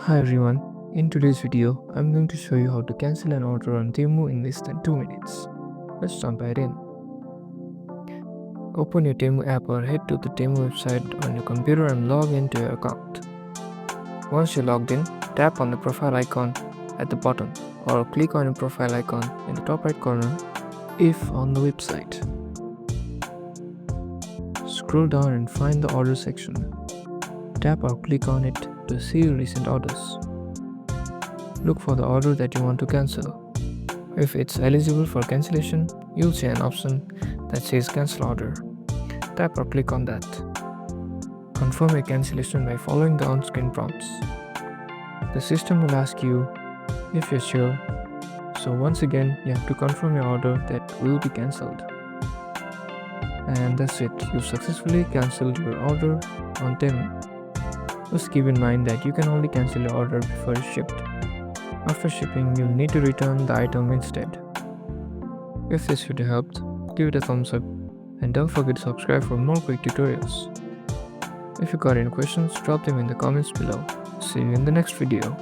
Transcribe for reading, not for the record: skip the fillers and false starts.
Hi everyone, in today's video, I'm going to show you how to cancel an order on Temu in less than 2 minutes. Let's jump right in. Open your Temu app or head to the Temu website on your computer and log into your account. Once you're logged in, tap on the profile icon at the bottom or click on your profile icon in the top right corner if on the website. Scroll down and find the order section. Tap or click on it to see your recent orders. Look for the order that you want to cancel. If it's eligible for cancellation, you'll see an option that says cancel order. Tap or click on that. Confirm your cancellation by following the on-screen prompts. The system will ask you if you're sure, so once again you have to confirm your order that will be cancelled. And that's it, you've successfully cancelled your order on Temu. Just keep in mind that you can only cancel your order before it's shipped. After shipping, you'll need to return the item instead. If this video helped, give it a thumbs up and don't forget to subscribe for more quick tutorials. If you got any questions, drop them in the comments below. See you in the next video.